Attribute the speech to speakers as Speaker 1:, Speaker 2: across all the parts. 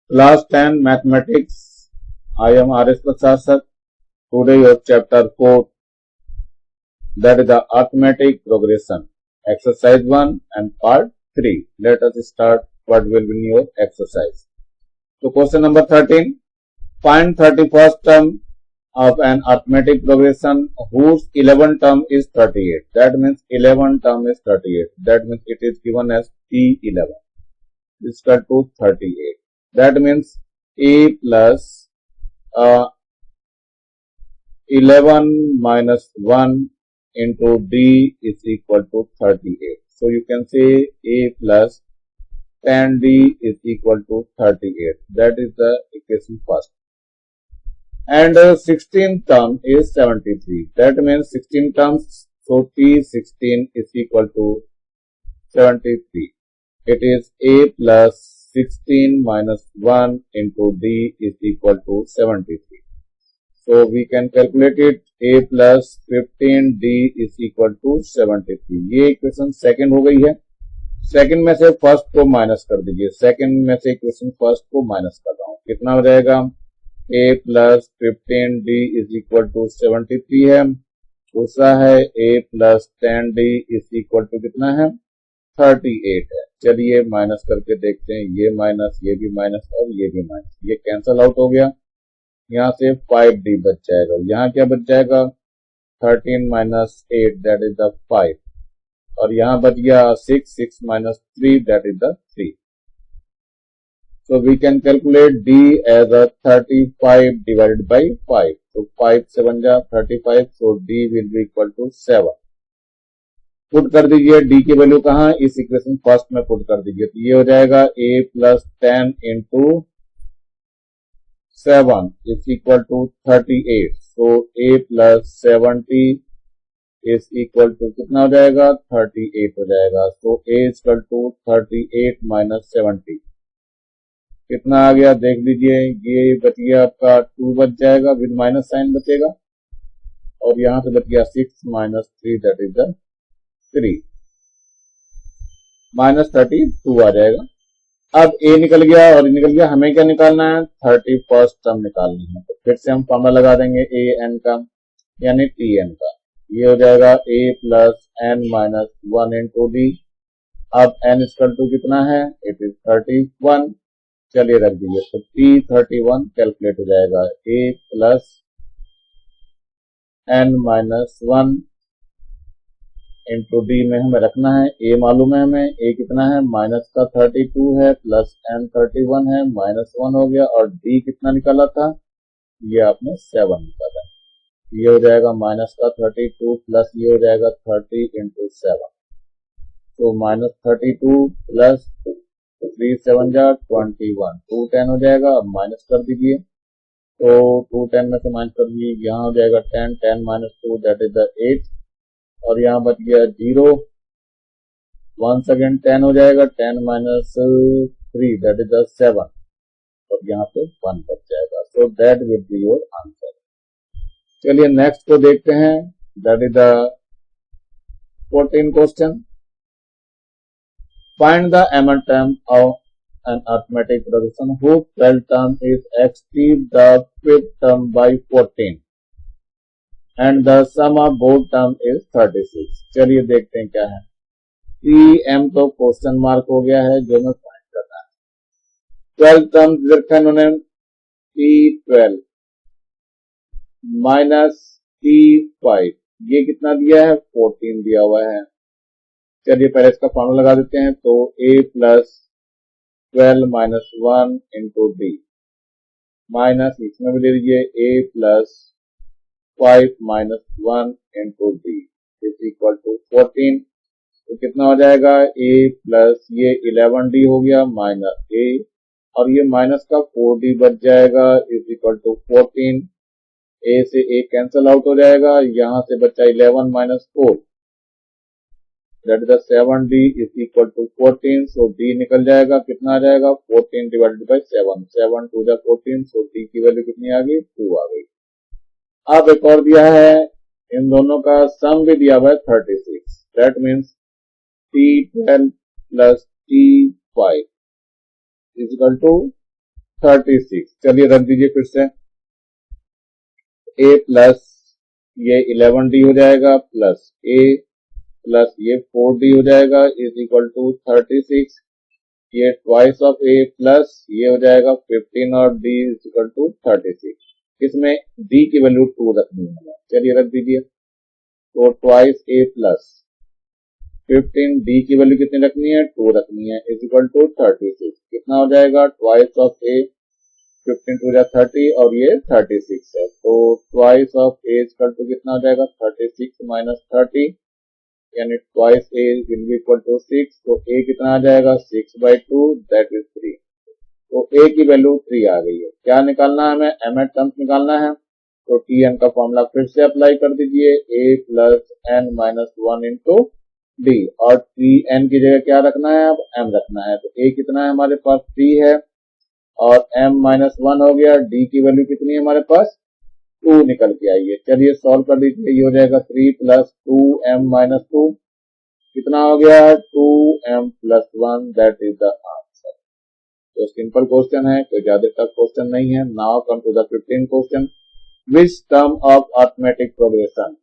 Speaker 1: Class 10 Mathematics. I am R.S. Prasasak. Today your chapter 4, that is the arithmetic progression. Exercise 1 and part 3. Let us start what will be your exercise. So question number 13. Find 31st term of an arithmetic progression whose 11th term is 38. That means 11th term is 38. That means it is given as T11 is equal to 38. That means A plus 11 minus 1 into D is equal to 38. So you can say A plus 10D is equal to 38. That is the equation first. And 16th term is 73. That means 16 terms. So T16 is equal to 73. It is A plus 16 minus 1 into D is equal to 73. So we can calculate it. A plus 15D is equal to 73. ये equation second हो गई है. Second में से first को minus कर दीजिए. Second में से इक्वेशन फर्स्ट को माइनस कर रहा हूं. कितना हो जाएगा? A plus 15D is equal to 73 है. दूसरा है A plus 10D is equal to कितना है? 38 है. चलिए माइनस करके देखते हैं. ये माइनस, ये भी माइनस और ये भी माइनस. ये कैंसल आउट हो गया. यहाँ से 5D बच जाएगा. यहाँ क्या बच जाएगा? 13 माइनस 8 दैट इज द 5. और यहाँ बच गया 6 minus 3 that is the 3. So we can calculate D as a 35 divided by 5. So 5 7 जा 35. So D will be equal to 7. Put कर दीजिए D की वैल्यू कहाँ? इस इक्वेशन फर्स्ट में पुट कर दीजिए. तो ये हो जाएगा A plus 10 into 7 is equal to 38. So A plus 70 is equal to कितना हो जाएगा? 38 हो जाएगा. So A is equal to 38 minus 70 कितना आ गया देख लीजिए. ये बच गया आपका 2 बच जाएगा विद माइनस साइन बचेगा. और यहां से बच गया 6 minus 3 that is the 3 minus 32 आ जाएगा. अब A निकल गया और निकल गया. हमें क्या निकालना है? 31st टर्म निकालनी है. तो फिर से हम फॉर्मूला लगा देंगे AN का यानी TN का. ये हो जाएगा A plus n minus 1 into D. अब n इक्वल टू कितना है? It is 31. चलिए रख दीजिए. तो T31 कैलकुलेट हो जाएगा. A plus n minus 1 into D में हमें रखना है. A मालूम है हमें. A कितना है? माइनस का 32 है प्लस n 31 है. माइनस 1 हो गया. और D कितना निकाला था? ये आपने 7 निकाला. ये हो जाएगा माइनस का 32 प्लस ये हो जाएगा 30 इंटू 7. तो माइनस 32 प्लस 3 7 जा 21. 2 10 हो जाएगा. अब माइनस कर दीजिए. तो 2 10 में से माइनस कर दीजिए. यहाँ हो जाएगा 10 10 माइनस 2 दैट इज द 8. और यहाँ बच गया 0. 1 सेकेंड 10 हो जाएगा. 10 माइनस 3 दैट इज द 7. और यहाँ पे 1 बच जाएगा. So that will be your answer. चलिए नेक्स्ट को देखते हैं. That is the 14 question. Find the mth term of an arithmetic progression whose 12th term is exceed the 5th term by 14 and the sum of both term is 36. चलिए देखते हैं क्या है. TM तो क्वेश्चन मार्क हो गया है जो मैं फाइंड करना है. 12th टर्म रखा इन्होंने T12 माइनस T5. ये कितना दिया है? 14 दिया हुआ है. चलिए पहले इसका फॉर्मूला लगा देते हैं. तो A plus 12 minus 1 into D minus इसमें भी ले लीजिए A plus 5 minus 1 into D is equal to 14. तो कितना हो जाएगा? A प्लस ये 11D हो गया माइनस A और ये माइनस का 4D बच जाएगा इज इक्वल टू 14. A से A कैंसल आउट हो जाएगा. यहाँ से बचा 11 minus 4 that is the 7D is equal to 14. So D निकल जाएगा. कितना आ जाएगा? 14 डिवाइडेड बाई 7. 7 2 14. So D की वैल्यू कितनी आ गई? 2 आ गई. अब एक और दिया है. इन दोनों का सम भी दिया हुआ है 36. That means T12 plus T5 is equal to 36। चलिए रख दीजिए फिर से, a प्लस ये 11d हो जाएगा प्लस a प्लस ये 4d हो जाएगा इज इक्वल टू 36। ये ट्वाइस ऑफ a प्लस ये हो जाएगा 15 और d इज इक्वल टू 36। इसमें d की वैल्यू 2 रखनी है। चलिए रख दीजिए, तो ट्वाइस a प्लस 15 d की वैल्यू कितनी रखनी है, 2 रखनी है इज इक्वल टू 36। कितना हो जाएगा, ट्वाइस ऑफ a 15 टू 30 और ये 36 है, तो twice of a equal to कितना हो जाएगा 36 माइनस 30 यानी twice a will be equal to 6। तो a कितना आ जाएगा 6/2 दैट इज 3। तो a की वैल्यू 3 आ गई है। क्या निकालना है हमें, mth टर्म्स निकालना है, तो tn का फॉर्मूला फिर से अप्लाई कर दीजिए, a plus n minus 1 into d और tn की जगह क्या रखना है, अब m रखना है। तो a कितना है हमारे पास 3 है और m माइनस 1 हो गया, d की वैल्यू कितनी है हमारे पास 2 निकल के आई है। चलिए सॉल्व कर दीजिए, ये हो जाएगा 3 प्लस 2m माइनस 2 कितना हो गया 2m plus 1 that is the answer. तो सिंपल क्वेश्चन है, कोई ज्यादा टफ क्वेश्चन नहीं है। Now come to the 15th question, which term of arithmetic progression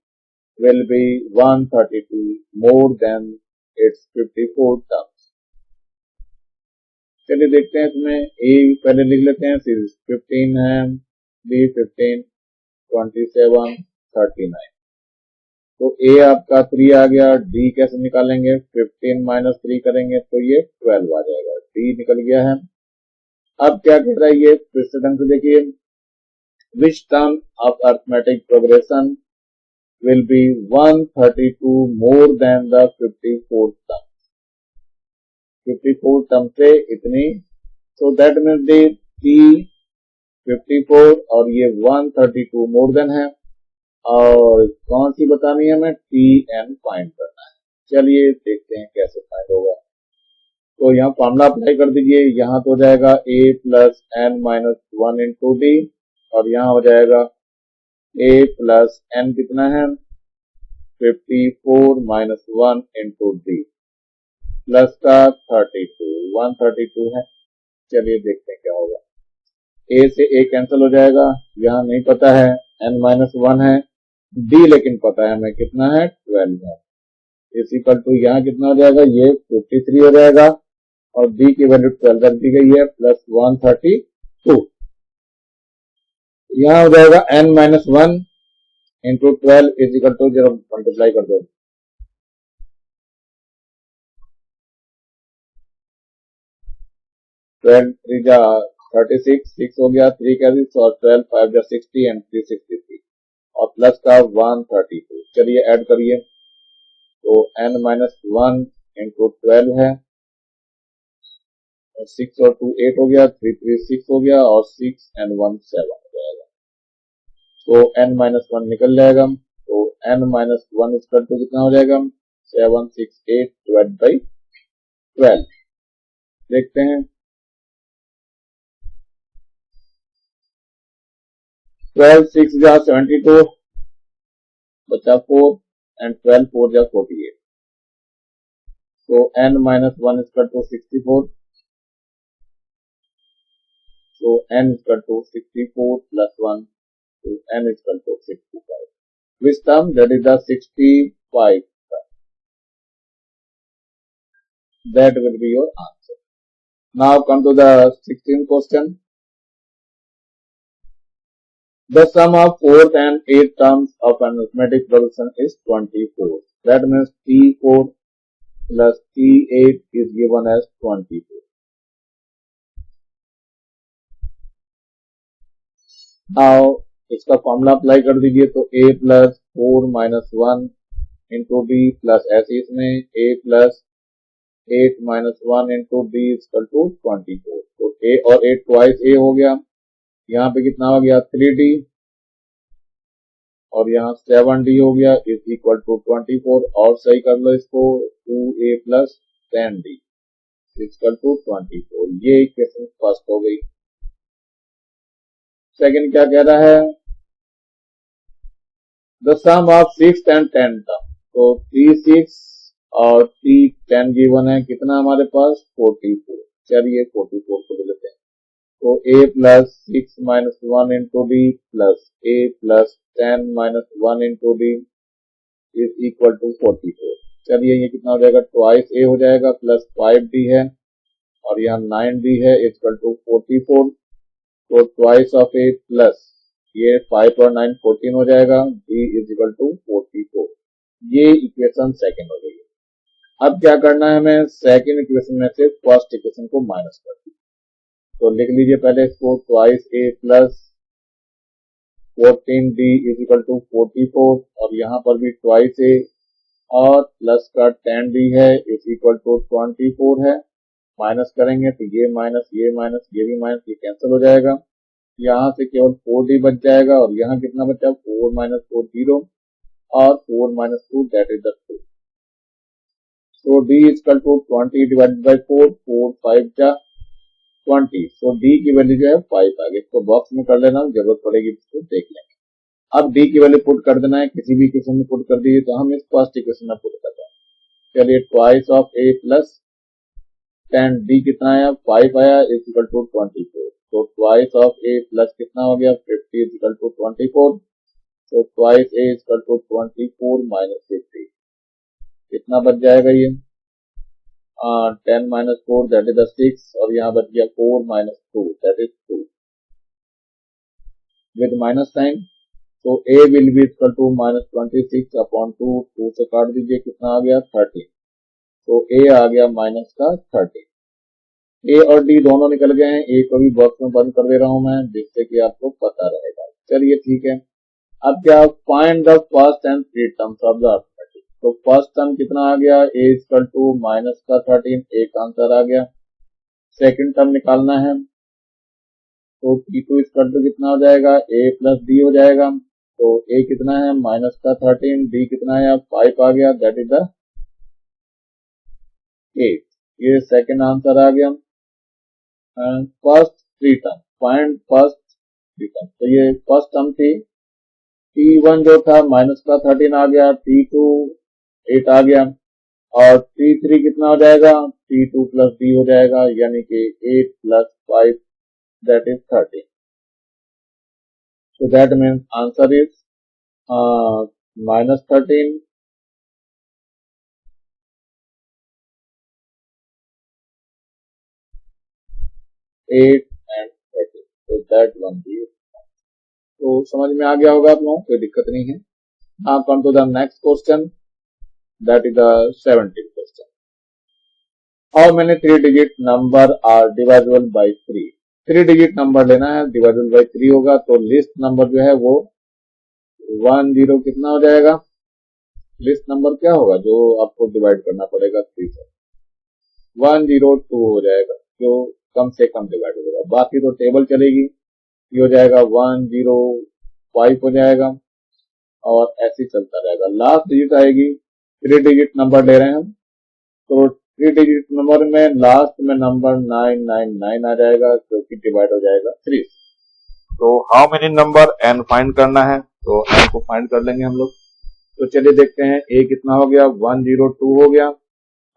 Speaker 1: will be 132 more than its 54 terms। चलिए देखते हैं इसमें, a पहले लिख लेते हैं, फिर 15 है, b 15, 27, 39। तो a आपका 3 आ गया, d कैसे निकालेंगे, 15 माइनस 3 करेंगे तो ये 12 आ जाएगा, d निकल गया है। अब क्या कह रहा है ये, फिर से ढंग से देखिए, विच term of arithmetic progression will be 132 more than the 54 term। 54 term से इतनी, so that means the t 54 और ये 132 more than है, और कौन सी बतानी है हमें, tn फाइंड करना है। चलिए देखते हैं कैसे फाइंड होगा। तो यहाँ फॉर्मूला अप्लाई कर दीजिए, यहाँ तो हो जाएगा a plus n minus 1 into d और यहाँ हो जाएगा a प्लस n कितना है 54 माइनस 1 इंटू डी प्लस का 32 132 है। चलिए देखते हैं क्या होगा, a से a कैंसिल हो जाएगा, यहाँ नहीं पता है n माइनस 1 है, d लेकिन पता है हमें कितना है 12 है, इस इक्वल टू यहाँ कितना हो जाएगा, ये 53 हो जाएगा और d की वैल्यू 12 रख दी गई है प्लस 132। यहाँ हो जाएगा n minus 1 into 12 is equal to, जरा मल्टीप्लाई कर दो, 12 3 जा 36, 6 हो गया, 3 का 6 और 12 5 जा 60 एंड 363 और प्लस का 132। चलिए ऐड करिए, तो n माइनस 1 इंटू 12 है, 6 और 2 8 हो गया, 3 3 6 हो गया और 6 एंड 1 7 हो जाएगा, तो n माइनस 1 निकल जाएगा। तो n माइनस 1 इक्वल टू कितना हो जाएगा 768 डिवाइड बाई 12। देखते हैं, 12 6 जा 72 बचा 4 एंड 12 4 जा 48, तो n minus 1 equal to 64, so n equal to 64 plus 1, so n equal to 65। Which term, that is the 65 term, that will be your answer। Now come to the 16th question, the sum of 4th and 8th terms of an arithmetic progression is 24, that means t4 plus t8 is given as 24। Now इसका formula apply कर दीजिए, तो a plus 4 minus 1 into b plus ऐसे इसमें a plus 8 minus 1 into b equal to 24। तो a और 8 twice a हो गया, यहाँ पे कितना हो गया 3d और यहाँ 7d हो गया इज इक्वल टू 24, और सही कर लो इसको, 2a plus 10d equal to 24। ये इक्वेशन फर्स्ट हो गई। सेकंड क्या कह रहा है, the sum of 6th and 10th term, तो t6 और t10 गिवन है, कितना हमारे पास 44। चलिए 44 को ले लेते हैं, तो a plus 6 minus 1 into d plus a plus 10 minus 1 into d is equal to 44। चलिए ये कितना हो जाएगा, ट्वाइस a हो जाएगा प्लस 5d है और यहाँ 9d है इक्वल टू 44। तो ट्वाइस ऑफ a प्लस ये 5 और 9 14 हो जाएगा, d इज इक्वल टू 44। ये इक्वेशन सेकंड हो गई। अब क्या करना है, हमें सेकंड इक्वेशन में से फर्स्ट इक्वेशन को माइनस कर दिया। तो लिख लीजिए पहले इसको, twice a plus 14d is equal to 44 और यहाँ पर भी ट्वाइस a और प्लस का 10d है इज इक्वल टू 24 है। माइनस करेंगे तो ये माइनस ये माइनस ये भी माइनस, ये कैंसिल हो जाएगा। यहाँ से केवल 4d बच जाएगा और यहाँ कितना बचा, 4 माइनस 4 0 और 4 minus 2 that is the 2। So d is equal to 20 divided by 4, 4 5 जा 20। सो d की वैल्यू जो है 5 आ गई। इसको बॉक्स में कर लेना, जरूरत पड़ेगी इसको देख लेंगे। अब d की वैल्यू पुट कर देना है, किसी भी इक्वेशन में पुट कर दीजिए। तो हम इस फर्स्ट इक्वेशन में पुट कर रहे हैं। चलिए twice of a plus 10 d कितना आया, 5 आया इज इक्वल टू 24। तो ट्वाइस ऑफ a प्लस कितना हो गया, 50 इज इक्वल टू 24। तो twice a is equal to 24 minus 50, कितना बच जाएगा ये, 10 माइनस 4 दैट इज 6 और यहाँ बच गया 4 minus 2 that is 2 with minus sign. तो a will be equal to minus 26 upon 2, 2 से काट दीजिए, कितना आ गया 30। तो a आ गया माइनस का 30। a और d दोनों निकल गए हैं, a को भी बॉक्स में बंद कर दे रहा हूं मैं जिससे कि आपको पता रहेगा। चलिए ठीक है, अब क्या, find the first and three terms of the arithmetic. तो फर्स्ट टर्म कितना आ गया, a इक्वल टू माइनस का 13, एक आंसर आ गया। सेकंड टर्म निकालना है तो p2 इक्वल टू कितना हो जाएगा, a प्लस d हो जाएगा। तो a कितना है माइनस का 13, d कितना है 5 आ गया दैट इज द 8। ये सेकंड आंसर आ गया। First three term, find first three term. तो ये फर्स्ट टर्म थी, t1 जो था माइनस का 13 आ गया, t2 8 आ गया और t3 कितना हो जाएगा, t2 प्लस d हो जाएगा यानी कि 8 plus 5 that is 13। So that means answer is minus 13, 8 and 13. So that one is। तो समझ में आ गया होगा आप लोगों को, कोई दिक्कत नहीं है। Now come to the next question, that is the 17th question. How many 3-digit number are divisible by 3? 3-digit number लेना है, डिवाइडेबल बाई 3 होगा। तो लिस्ट नंबर जो है वो 10 कितना हो जाएगा, लिस्ट नंबर क्या होगा जो आपको डिवाइड करना पड़ेगा 3 से, 102 हो जाएगा जो कम से कम डिवाइड होगा। बाकी तो टेबल चलेगी, ये हो जाएगा 105 हो जाएगा और ऐसे ही चलता रहेगा। लास्ट डिजिट आएगी, 3-digit नंबर ले रहे हैं हम, तो 3-digit नंबर में लास्ट में नंबर 999 आ जाएगा जो कि डिवाइड हो जाएगा 3। तो how many number n find करना है, तो n को फाइंड कर लेंगे हम लोग। तो चलिए देखते हैं, a कितना हो गया, 102 हो गया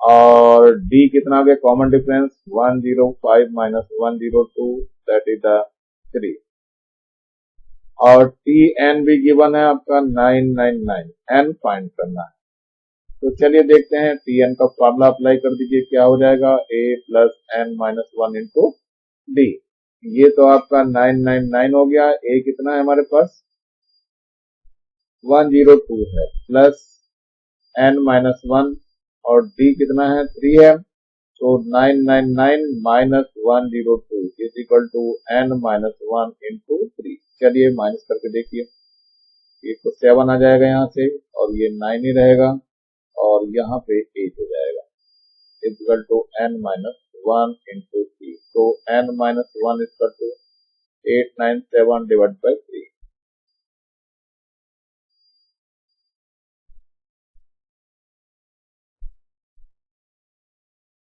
Speaker 1: और d कितना हो गया, common difference 105 minus 102 that is the 3 और tn भी गिवन है आपका 999, n फाइंड करना है। तो चलिए देखते हैं, tn का फॉर्मूला अप्लाई कर दीजिए, क्या हो जाएगा, a plus n minus 1 into D. ये तो आपका 999 हो गया, a कितना है हमारे पास 102 है प्लस n माइनस 1 और d कितना है 3 है। तो 999 minus 102 is equal to n minus 1 into 3। चलिए माइनस करके देखिए, ये तो 7 आ जाएगा यहाँ से और ये 9 ही रहेगा और यहाँ पे 8 हो जाएगा equal to n minus 1 into 3। तो n minus 1 equal to 897 divide by 3।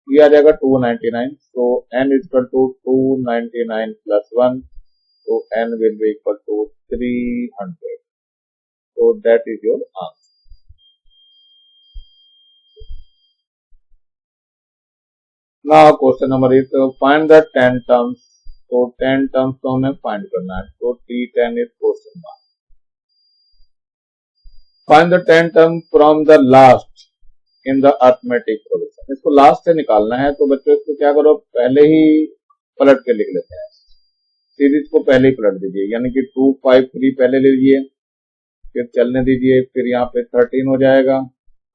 Speaker 1: ये आ जाएगा 299। तो n इक्वल टू 299 प्लस 1, तो n will be equal to 300। तो that is your answer. Now question number 8, find the 10 terms तो 10 टर्म्स तो हमें फाइंड करना है, तो T10 is question mark. Find the 10 term from the last in the arithmetic progression. इसको last से निकालना है, तो बच्चों इसको क्या करो, पहले ही पलट के लिख लेते हैं, सीरीज को पहले ही पलट दीजिए, यानी कि 2 5 3 पहले ले लीजिए, फिर चलने दीजिए, फिर यहाँ पे 13 हो जाएगा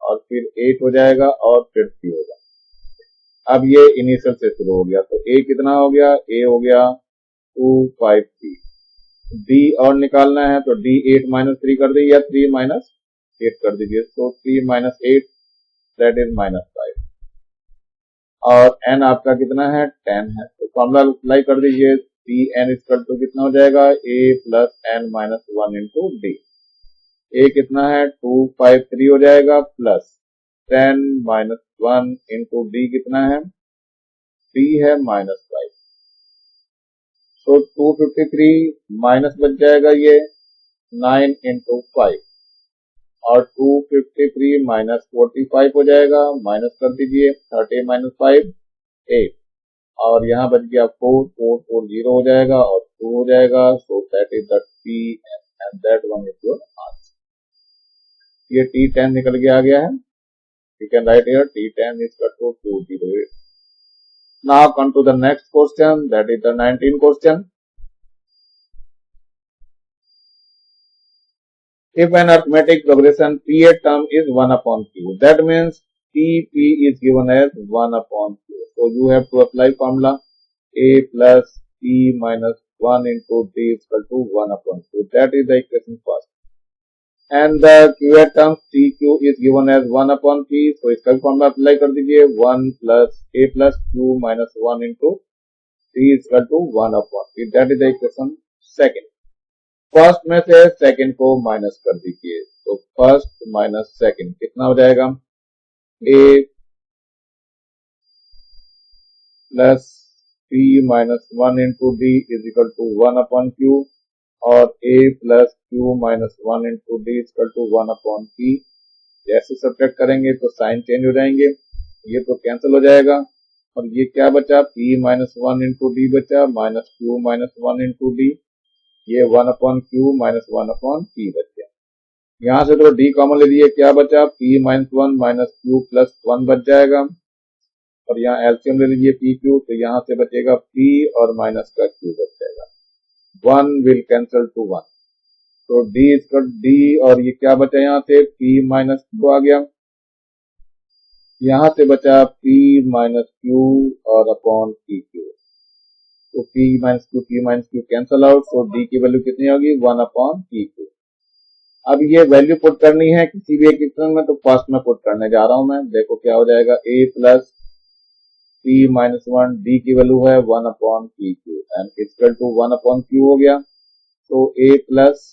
Speaker 1: और फिर 8 हो जाएगा और फिर 3 होगा। अब ये इनिशियल से शुरू हो गया, तो ए कितना हो गया, ए हो गया 2 5 3। डी और निकालना है, तो डी 8 माइनस 3 कर दीजिए या 3 माइनस 8 कर दीजिए, तो 3 माइनस 8 दैट इज -5। और एन आपका कितना है, 10 है, तो फॉर्मूला अप्लाई कर दीजिए, टी एन इक्वल टू कितना हो जाएगा, a plus N minus 1 into d. A कितना है 2 5 3 हो जाएगा, प्लस 10 माइनस 1 इंटू डी कितना है, डी है -5। तो 253 माइनस बच जाएगा ये 9 इंटू 5, और 253 माइनस 45 हो जाएगा, माइनस कर दीजिए, 30 माइनस 5 8, और यहाँ बच गया 4 4 4 0 हो जाएगा और 2 हो जाएगा, so that is the T and that one is your answer. ये T10 निकल के आ गया है, you can write here T10 is equal to 208. Now come to the next question, that is the 19th question. If an arithmetic progression P a term is 1 upon Q, that means TP is given as 1 upon Q. So you have to apply formula A plus P minus 1 into D is equal to 1 upon Q. That is the equation first. And the Q term TQ is given as 1 upon P. So इसका formula apply कर दीजिए, 1 plus A plus Q minus 1 into D is equal to 1 upon P. That is the equation second. First में से second को minus कर दीजिए, तो first minus second कितना हो जाएगा, a plus p minus 1 into d is equal to 1 upon q, और a plus Q minus 1 into d is equal to 1 upon p. जैसे सब्ट्रैक्ट करेंगे तो साइन चेंज हो जाएंगे, ये तो कैंसिल हो जाएगा, और ये क्या बचा, पी माइनस 1 इंटू डी बचा, minus Q minus 1 into D, ये 1 upon Q minus 1 upon P बच गया। यहाँ से तो डी कॉमन ले लिए, क्या बचा, P minus 1 minus Q plus 1 बच जाएगा, और यहाँ एलसीएम ले लीजिए पी क्यू, तो यहाँ से बचेगा पी और माइनस का क्यू बच जाएगा, 1 विल कैंसिल टू 1, तो डी इसका डी, और ये क्या बचा, यहाँ से पी माइनस क्यू आ गया, यहाँ से बचा पी माइनस क्यू और अपॉन पी क्यू, तो P minus Q cancel out, तो D की वैल्यू कितनी होगी, 1 अपॉन पी क्यू। अब ये वैल्यू पुट करनी है किसी भी एक इक्वेशन में, तो फर्स्ट में पुट करने जा रहा हूं मैं, देखो क्या हो जाएगा, A plus P minus 1, D की वैल्यू है 1 upon P Q and equal to 1 upon Q हो गया, तो A plus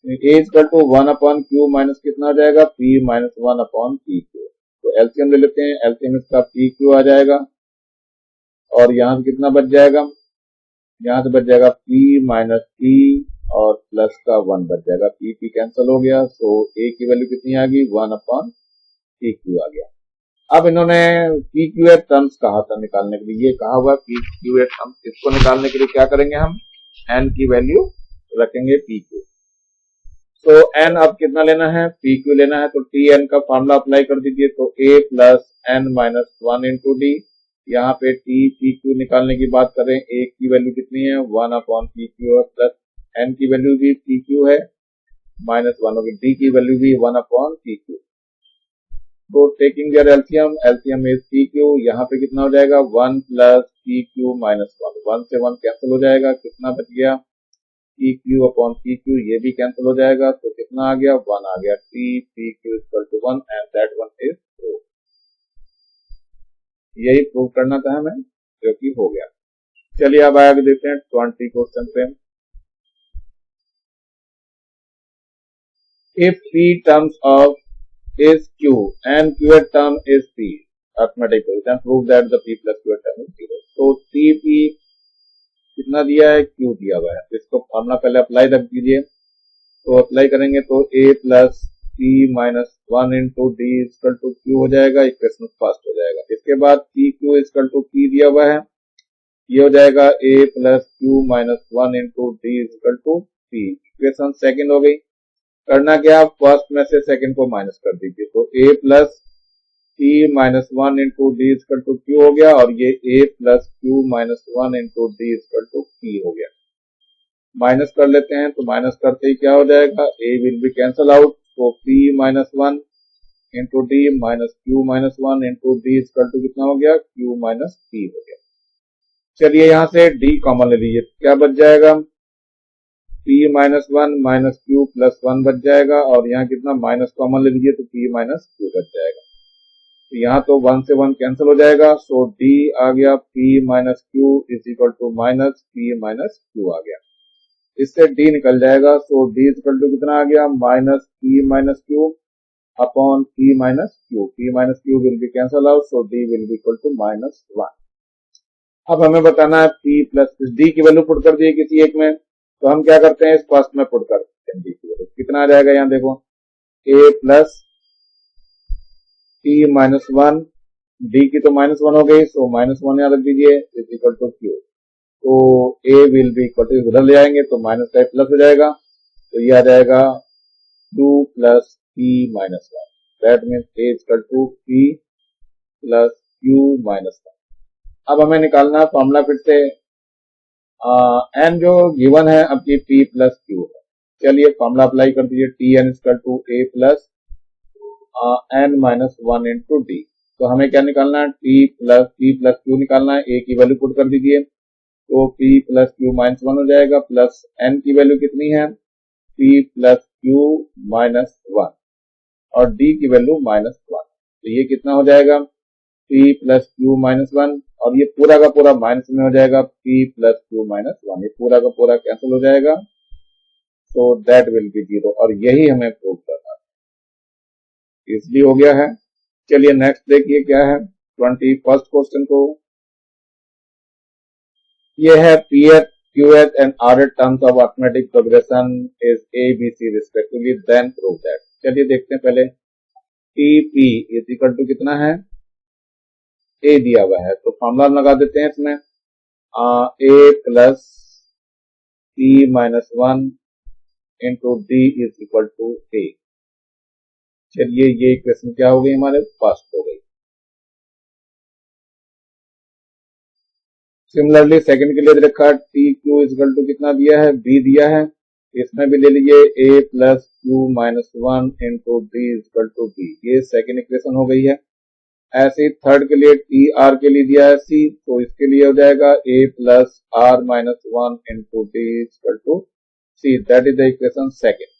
Speaker 1: A equal to 1 upon Q minus कितना हो जाएगा, P minus 1 upon P Q. तो एलसीएम ले लेते हैं, एलसीएम इसका पी क्यू आ जाएगा, और यहाँ से कितना बच जाएगा, यहाँ से बच जाएगा P माइनस P और प्लस का 1 बच जाएगा, P कैंसिल हो गया, सो A की वैल्यू कितनी आ गई, 1 अपॉन पी क्यू आ गया। अब इन्होंने पी क्यू ए टर्म्स कहा था निकालने के लिए, ये कहा हुआ पी क्यू ए टर्म्स, इसको निकालने के लिए क्या करेंगे, हम n की वैल्यू रखेंगे पी क्यू। तो n अब कितना लेना है, पी क्यू लेना है, तो टी एन का फॉर्मूला अप्लाई कर दीजिए, तो a plus N minus 1 into D, यहाँ पे टी पी क्यू निकालने की बात करें, ए की वैल्यू कितनी है, 1 अपॉन पी क्यू है, प्लस एन की वैल्यू भी पी क्यू है, माइनस 1 होगी, डी की वैल्यू भी 1 अपॉन पी क्यू। तो taking their LCM, LCM is P Q, यहाँ पे कितना हो जाएगा, 1 प्लस पी क्यू माइनस 1, 1 से 1 कैंसिल हो जाएगा, कितना बच गया, P Q upon P Q, ये भी कैंसिल हो जाएगा, तो कितना आ गया, 1 आ गया, T P Q equal to 1 and that one is true. यही प्रूव करना था हमें, जो कि हो गया। चलिए अब आगे देखते हैं 20 क्वेश्चन पे। If P terms of is Q and Q term is P, arithmetic then prove that the P plus Q term is 0। तो TP कितना दिया है, Q दिया हुआ है, इसको फॉर्मूला पहले अप्लाई रख दीजिए, तो अप्लाई करेंगे तो A plus P minus 1 into D equal to Q हो जाएगा, इक्वेशन फर्स्ट हो जाएगा। इसके बाद P Q equal to P दिया हुआ है, ये हो जाएगा a plus Q minus one into D equal to P. Equation second हो गई। करना क्या, आप फर्स्ट में से सेकंड को माइनस कर दीजिए, तो a plus T minus one into D equal to Q हो गया, और ये a plus Q minus one into D equal to P हो गया। माइनस कर लेते हैं, तो माइनस करते ही क्या हो जाएगा, a will be cancel out, तो p minus one into D minus Q minus one into D equal to कितना हो गया, क्यू माइनस पी हो गया। चलिए यहाँ से d कॉमन ले लीजिए, क्या बच जाएगा, p minus one minus Q plus one बच जाएगा, और यहाँ कितना माइनस कॉमन ले लीजिए, तो p माइनस क्यू बच जाएगा। तो यहाँ तो वन से वन कैंसिल हो जाएगा, सो d आ गया p minus q is equal to minus p minus q आ गया। इससे d निकल जाएगा, सो d इक्वल टू कितना आ गया, minus p minus Q upon p minus Q will be cancel out, so d will be equal to minus one. अब हमें बताना है p प्लस d की वैल्यू पुट कर दिए किसी एक में, तो हम क्या करते हैं, इस फर्स्ट में पुट करते हैं d की वैल्यू, कितना आ जाएगा, यहाँ देखो a plus p minus one, d की तो माइनस वन हो गई, सो माइनस वन यहाँ रख दीजिए इज इक्वल टू क्यू, तो a will be equal to उधर ले आएंगे तो माइनस का प्लस हो जाएगा, तो ये आ जाएगा 2 plus p minus one, that means a equal to p plus q minus one. अब हमें निकालना है फॉर्मूला फिर से, n जो गिवन है आपकी p प्लस क्यू है। चलिए फॉर्मूला अप्लाई कर दीजिए, T N equal to a plus n minus one into D. तो हमें क्या निकालना है, p प्लस क्यू निकालना है, a की वैल्यू पुट कर दीजिए, तो p plus Q minus one हो जाएगा, प्लस n की वैल्यू कितनी है, p plus Q minus one, और d की वैल्यू माइनस वन, तो ये कितना हो जाएगा, p plus Q minus one, और ये पूरा का पूरा माइनस में हो जाएगा, p plus Q minus one, ये पूरा का पूरा कैंसिल हो जाएगा, तो दैट विल बी जीरो, और यही हमें प्रूव करना है, इसलिए हो गया है। चलिए नेक्स्ट देखिए क्या है 21st क्वेश्चन को, ये है pth qth and rth terms of arithmetic progression is a b c respectively, then prove that. चलिए देखते हैं पहले, tp इज इक्वल टू कितना है, a दिया हुआ है, तो फॉर्मूला लगा देते हैं इसमें, a plus p minus one into d is equal to a। चलिए ये इक्वेशन क्या हो गई, हमारे फर्स्ट हो गई। सिमिलरली सेकंड के लिए रखा, टी क्यू इक्वल टू कितना दिया है, b दिया है, इसमें भी ले लीजिए a plus Q minus one into D equal to b, ये सेकंड इक्वेशन हो गई है। ऐसे ही थर्ड के लिए टी आर के लिए दिया है c, तो इसके लिए हो जाएगा a plus r minus one into D equal to c, that is the equation second.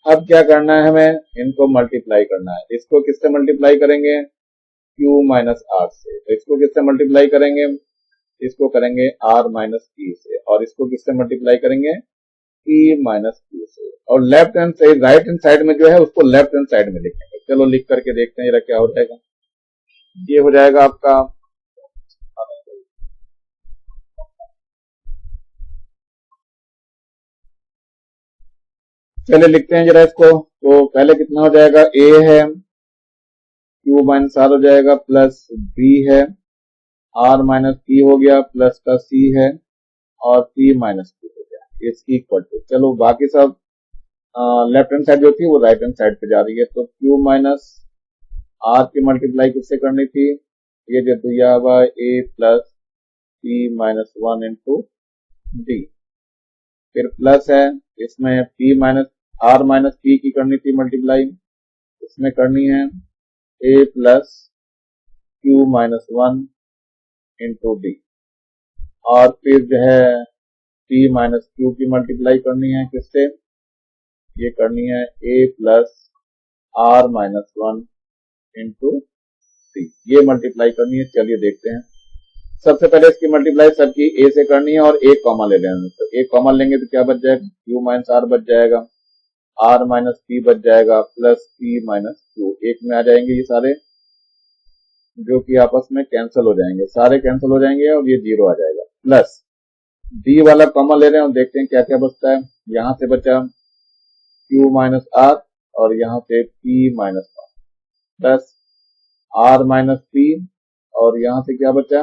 Speaker 1: अब क्या करना है, हमें इनको मल्टीप्लाई करना है, इसको किससे मल्टीप्लाई करेंगे, q माइनस आर से, तो इसको किससे मल्टीप्लाई करेंगे, इसको करेंगे r माइनस p से, और इसको किससे मल्टीप्लाई करेंगे, p माइनस q से, और left hand side right hand side में जो है उसको लेफ्ट हैंड साइड में लिखेंगे। चलो लिख करके देखते हैं क्या हो जाएगा, ये हो जाएगा आपका, पहले लिखते हैं जरा इसको, तो पहले कितना हो जाएगा, a है, q माइनस आर हो जाएगा, प्लस b है, r माइनस p हो गया, प्लस का c है, और p माइनस q हो गया, इसकी इक्वल टू, चलो बाकी सब लेफ्ट हैंड साइड जो थी वो राइट हैंड साइड पे जा रही है, तो q माइनस r की मल्टीप्लाई किससे करनी थी, ये जो दिया हुआ a plus p minus one into d, फिर प्लस है, इसमें p minus r minus p की करनी थी मल्टीप्लाई, इसमें करनी है a plus q minus one into d, और फिर जो है p माइनस क्यू की मल्टीप्लाई करनी है किससे, ये करनी है a plus r minus one into c, ये मल्टीप्लाई करनी है। चलिए देखते हैं, सबसे पहले इसकी मल्टीप्लाई सबकी a से करनी है, और एक कॉमन ले लेंगे, तो एक कॉमन लेंगे तो क्या बच जाएगा, q माइनस आर बच जाएगा, r माइनस p बच जाएगा, प्लस p माइनस क्यू, एक में आ जाएंगे ये सारे जो कि आपस में कैंसिल हो जाएंगे, सारे कैंसिल हो जाएंगे, और ये जीरो आ जाएगा, प्लस d वाला कॉमन ले रहे हैं और देखते हैं क्या क्या बचता है। यहां से बचा q माइनस आर, और यहां से p minus one, plus r minus p, और यहां से क्या बचा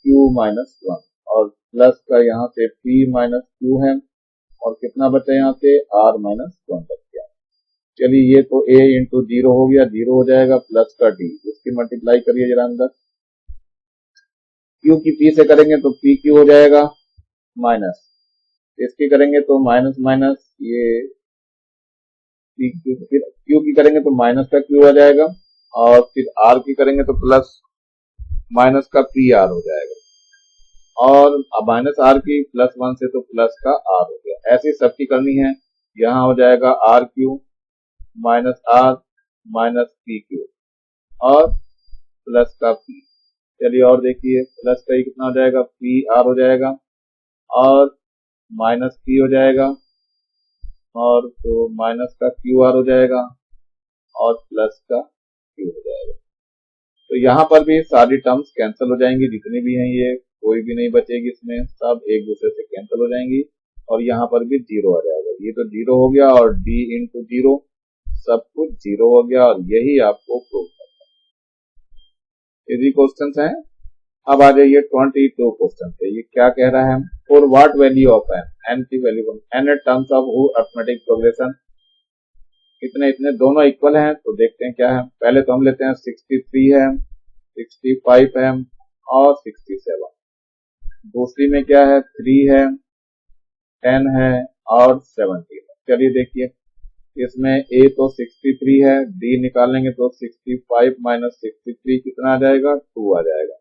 Speaker 1: Q माइनस 1 और प्लस का यहाँ से P माइनस Q है और कितना बचा यहाँ से R माइनस 1 बच गया। चलिए ये तो A इंटू 0 हो गया, 0 हो जाएगा, प्लस का D, इसकी मल्टीप्लाई करिए जरा अंदर। Q की P से करेंगे तो PQ हो जाएगा माइनस, इसकी करेंगे तो माइनस माइनस ये PQ, फिर Q की करेंगे तो माइनस का Q आ जाएगा और फिर R की करेंगे तो प्लस माइनस का PR हो जाएगा और माइनस R की प्लस 1 से तो प्लस का R हो गया। ऐसी सबकी करनी है। यहाँ हो जाएगा RQ minus R minus PQ और प्लस का P। चलिए और देखिए, प्लस का कितना हो जाएगा, PR हो जाएगा और माइनस P हो जाएगा और तो माइनस का QR हो जाएगा और प्लस का Q हो जाएगा। तो यहाँ पर भी सारी टर्म्स कैंसिल हो जाएंगी, जितनी भी हैं ये कोई भी नहीं बचेगी, इसमें सब एक दूसरे से कैंसिल हो जाएंगी और यहाँ पर भी 0 आ जाएगा। ये तो 0 हो गया और D इंटू 0 सब कुछ 0 हो गया और यही आपको प्रूव करना है। इजी क्वेश्चन है। अब आ जाइए 22 क्वेश्चन पे। ये क्या कह रहा है, for what value of n की value n at terms of arithmetic progression, इतने इतने दोनों इक्वल हैं। तो देखते हैं क्या है। पहले तो हम लेते हैं 63 है, 65 है और 67। दूसरी में क्या है, 3 है, 10 है और 70 है। चलिए देखिए, इसमें A तो 63 है, D निकालेंगे तो 65 माइनस 63 कितना आ जाएगा, 2 आ जाएगा।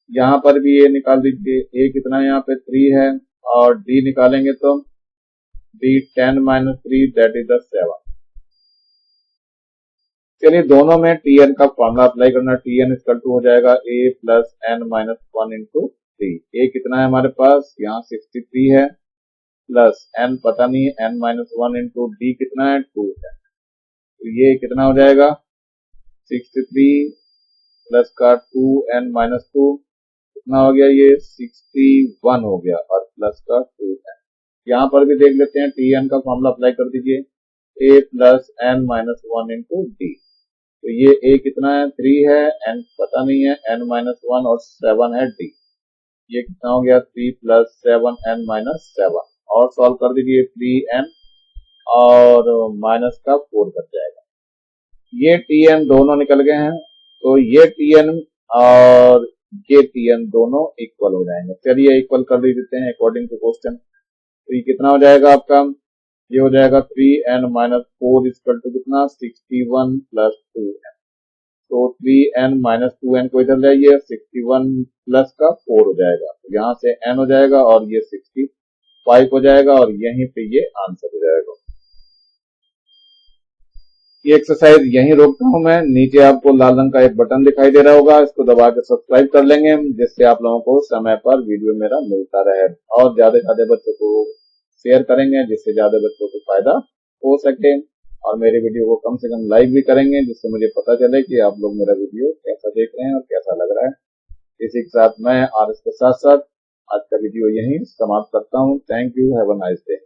Speaker 1: यहाँ पर भी A निकाल दीजिए, A कितना है यहाँ पे 3 है और D निकालेंगे तो D 10 minus 3 that is the 7। चलिए दोनों में Tn का फॉर्मूला अप्लाई करना। Tn इक्वल टू हो जाएगा A plus n minus 1 into 3। A कितना है हमारे पास, यहाँ 63 है प्लस n पता नहीं है, n माइनस 1 इंटू D कितना है, 2 है। तो ये कितना हो जाएगा, 63 प्लस का 2n माइनस 2 कितना हो गया, ये 61 हो गया और प्लस का 2 है। यहाँ पर भी देख लेते हैं, Tn का फॉर्मूला अप्लाई कर दीजिए, A plus n minus 1 into D। तो ये A कितना है, 3 है, n पता नहीं है, n माइनस 1 और 7 है D। ये कितना हो गया, 3 प्लस 7 n माइनस 7 और सॉल्व कर दीजिए, 3n और माइनस का 4 बच जाएगा। ये Tn दोनों निकल गए हैं, तो ये Tn और ये Tn दोनों इक्वल हो जाएंगे। चलिए इक्वल कर देते हैं अकॉर्डिंग टू क्वेश्चन। तो ये कितना हो जाएगा आपका, ये हो जाएगा 3n माइनस 4 इक्वल टू कितना, 61 प्लस 2n। तो 3n माइनस 2n को इधर लाइए, 61 प्लस का 4 हो जाएगा। तो यहाँ से n हो जाएगा और ये 65 हो जाएगा और यहीं पे ये आंसर हो जाएगा। ये एक्सरसाइज यहीं रोकता हूं मैं। नीचे आपको लाल रंग का एक बटन दिखाई दे रहा होगा, इसको दबा के सब्सक्राइब कर लेंगे, जिससे आप लोगों को समय पर वीडियो मेरा मिलता रहे और ज्यादा से ज्यादा बच्चों को शेयर करेंगे, जिससे ज्यादा बच्चों को फायदा हो सके और मेरे वीडियो को कम से कम लाइक भी करेंगे, जिससे मुझे पता चले कि आप लोग मेरा वीडियो कैसा देख रहे हैं और कैसा लग रहा है। इसी के साथ मैं और इसके साथ साथ आज का वीडियो यहीं समाप्त करता हूँ। Thank you, have a nice day.